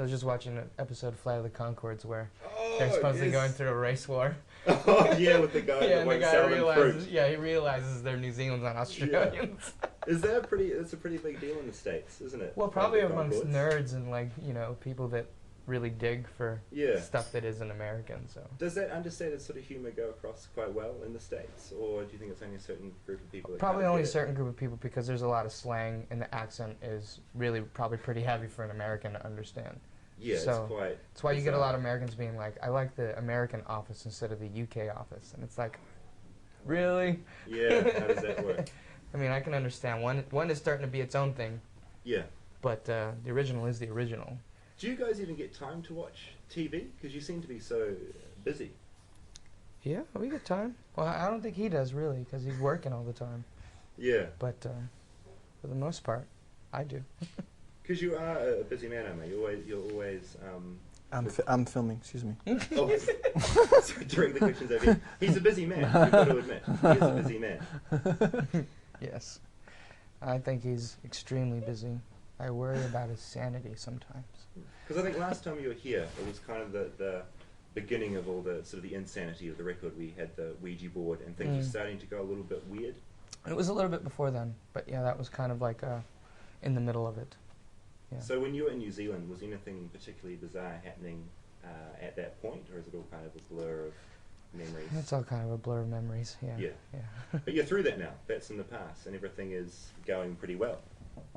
I was just watching an episode of Flight of the Conchords where they're supposedly going through a race war. Oh yeah, with the guy that won't sell them fruit. Yeah, he realizes they're New Zealanders and Australians. Yeah. Is that it's a pretty big deal in the States, isn't it? Well, probably amongst nerds and like, you know, people that really dig for stuff that isn't American. So does that understated sort of humor go across quite well in the States, or do you think it's only a certain group of people? That probably only a certain group of people, because there's a lot of slang and the accent is really probably pretty heavy for an American to understand. Yeah, so it's quite. That's why you get a lot of Americans being like, "I like the American Office instead of the UK Office," and it's like, really? Yeah, how does that work? I mean, I can understand one is starting to be its own thing. Yeah. But the original is the original. Do you guys even get time to watch TV? Because you seem to be so busy. Yeah, we get time. Well, I don't think he does really, because he's working all the time. Yeah. But for the most part, I do. Because you are a busy man, Emma. You're always. I'm filming. Excuse me. Oh, sorry, direct the questions over here. He's a busy man. You've got to admit, he is a busy man. Yes, I think he's extremely busy. I worry about his sanity sometimes. Because I think last time you were here, it was kind of the beginning of all the sort of the insanity of the record. We had the Ouija board, and things were starting to go a little bit weird. It was a little bit before then, but yeah, that was kind of like in the middle of it. Yeah. So when you were in New Zealand, was anything particularly bizarre happening at that point, or is it all kind of a blur of memories? It's all kind of a blur of memories, yeah. Yeah. But you're through that now. That's in the past, and everything is going pretty well.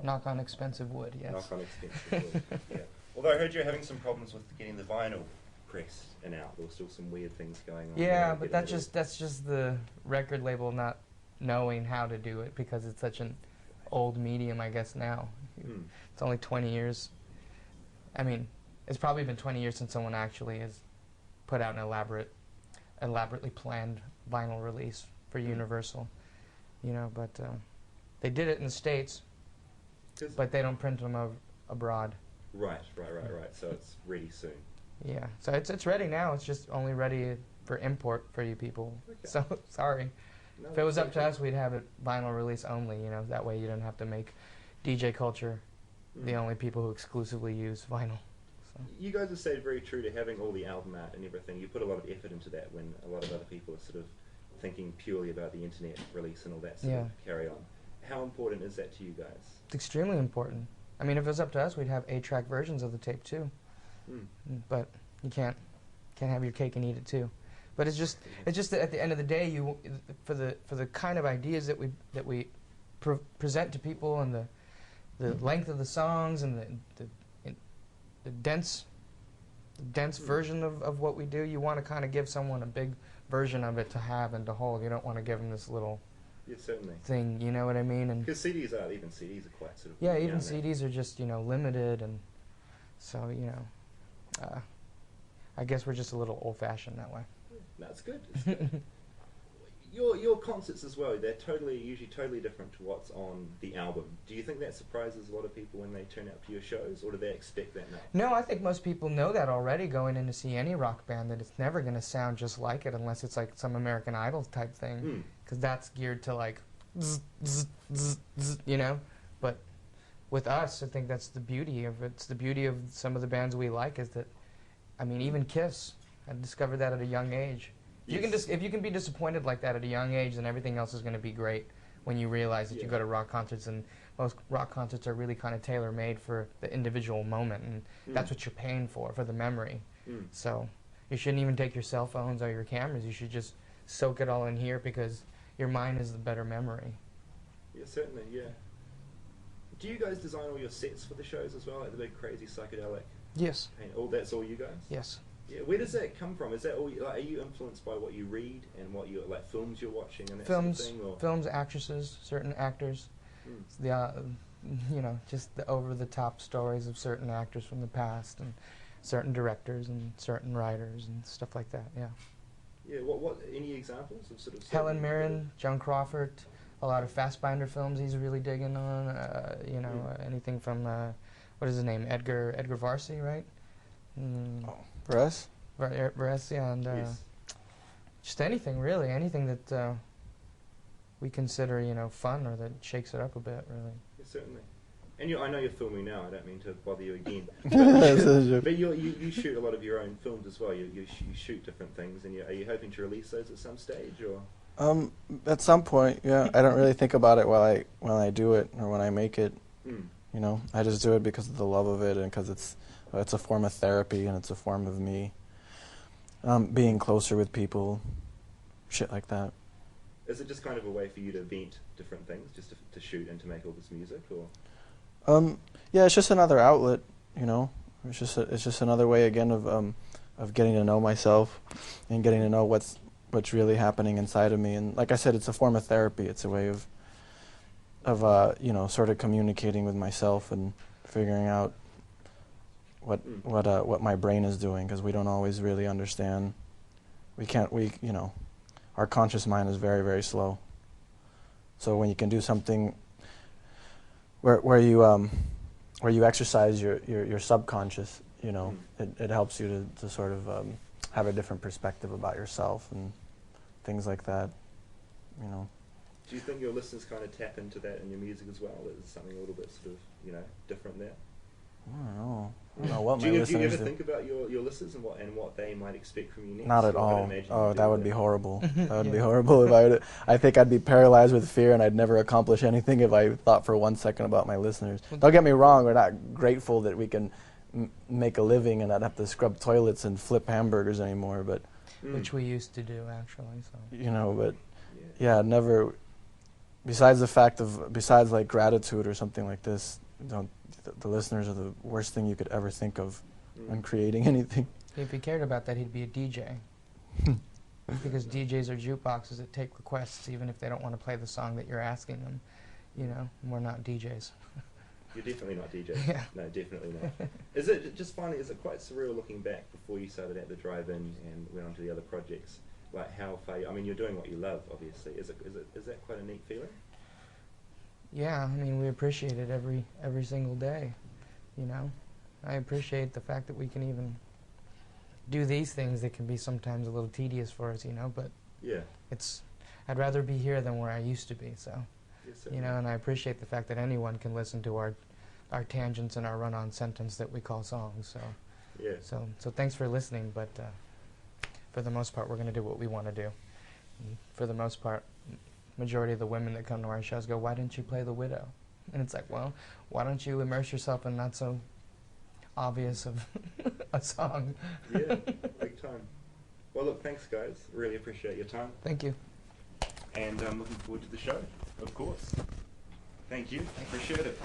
Knock on expensive wood, yes. Knock on expensive wood, yeah. Although I heard you're having some problems with getting the vinyl pressed and out. There were still some weird things going on. Yeah, but that's just the record label not knowing how to do it, because it's such an old medium, I guess, now. It's only 20 years. I mean, it's probably been 20 years since someone actually has put out an elaborately planned vinyl release for Universal. You know, but they did it in the States, but they don't print them abroad. Right. So it's ready soon. Yeah, so it's ready now. It's just only ready for import for you people. Okay. So sorry. No, if it was up to us, we'd have it vinyl release only. You know, that way you don't have to make DJ culture the only people who exclusively use vinyl. So. You guys have stayed very true to having all the album art and everything. You put a lot of effort into that when a lot of other people are sort of thinking purely about the internet release and all that sort of carry on. How important is that to you guys? It's extremely important. I mean, if it was up to us, we'd have 8-track versions of the tape too. But you can't have your cake and eat it too. But it's just that at the end of the day, for the kind of ideas that we present to people, and the length of the songs, and the dense version of what we do, you want to kind of give someone a big version of it to have and to hold. You don't want to give them this little thing, you know what I mean? And because CDs are quite sort of even CDs are just limited, and so I guess we're just a little old-fashioned that way. No, it's good. It's good. Your concerts as well, they're usually totally different to what's on the album. Do you think that surprises a lot of people when they turn out to your shows, or do they expect that now? No, I think most people know that already going in to see any rock band, that it's never going to sound just like it unless it's like some American Idol type thing, because that's geared to like zzz, zzz, zzz, zzz, you know. But with us, I think that's the beauty of it. It's the beauty of some of the bands we like, is that, I mean, even Kiss, I discovered that at a young age. Yes. If you can be disappointed like that at a young age, then everything else is going to be great when you realize that you go to rock concerts, and most rock concerts are really kind of tailor-made for the individual moment, and that's what you're paying for the memory. So you shouldn't even take your cell phones or your cameras. You should just soak it all in here, because your mind is the better memory. Yeah, certainly, yeah. Do you guys design all your sets for the shows as well, like the big crazy psychedelic? Yes. That's all you guys? Yes. Yeah, where does that come from? Is that all? Are you influenced by what you read and what you like films you're watching and that sort of thing? Or? Films, actresses, certain actors. The just the over-the-top stories of certain actors from the past, and certain directors and certain writers and stuff like that. Yeah. Yeah. What? Any examples of sort of? Helen Mirren, Joan Crawford, a lot of Fassbinder films he's really digging on. Anything from what is his name? Edgar Varsi, right? Varese? Varese, yeah, and just anything really, anything that we consider fun, or that shakes it up a bit, really. Yeah, certainly. And I know you're filming now. I don't mean to bother you again. That's a joke. But you shoot a lot of your own films as well. You shoot different things, and are you hoping to release those at some stage, or? At some point, yeah. I don't really think about it while I do it or when I make it. You know, I just do it because of the love of it and because it's a form of therapy and it's a form of me being closer with people, shit like that. Is it just kind of a way for you to vent different things, just to shoot and to make all this music, or? Yeah, it's just another outlet, you know. It's just another way again of getting to know myself and getting to know what's really happening inside of me. And like I said, it's a form of therapy. It's a way of you know, sort of communicating with myself and figuring out what my brain is doing, because we don't always really understand. You know, our conscious mind is very, very slow. So when you can do something where you exercise your subconscious, you know, it helps you to sort of have a different perspective about yourself and things like that, you know. Do you think your listeners kind of tap into that in your music as well? Is something a little bit sort of, you know, different there? I don't know. I don't know what my do you listeners ever think about your listeners and what they might expect from you next? Not at Or all. Oh, that would be horrible. That would be Yeah. horrible if I think I'd be paralyzed with fear and I'd never accomplish anything if I thought for 1 second about my listeners. Don't get me wrong, we're not grateful that we can make a living and not have to scrub toilets and flip hamburgers anymore, but Which we used to do, actually. So. you know, but yeah, never. Besides like gratitude or something like this, the listeners are the worst thing you could ever think of when creating anything. If he cared about that, he'd be a DJ. Because DJs are jukeboxes that take requests, even if they don't want to play the song that you're asking them. You know, we're not DJs. You're definitely not DJ. Yeah. No, definitely not. Is it quite surreal looking back before you started at the drive-in and went on to the other projects? Like how far? I mean, you're doing what you love, obviously. Is that quite a neat feeling? Yeah, I mean, we appreciate it every single day. You know, I appreciate the fact that we can even do these things that can be sometimes a little tedious for us. You know, but Yeah. I'd rather be here than where I used to be. So. Yes, You know, and I appreciate the fact that anyone can listen to our tangents and our run-on sentence that we call songs. So, Yeah. so thanks for listening. But for the most part, we're going to do what we want to do. And for the most part, majority of the women that come to our shows go, "Why didn't you play The Widow?" And it's like, well, why don't you immerse yourself in not so obvious of a song? Yeah, big time. Well, look, thanks, guys. Really appreciate your time, Thank you. and I'm looking forward to the show. Of course. Thank you. Appreciate it.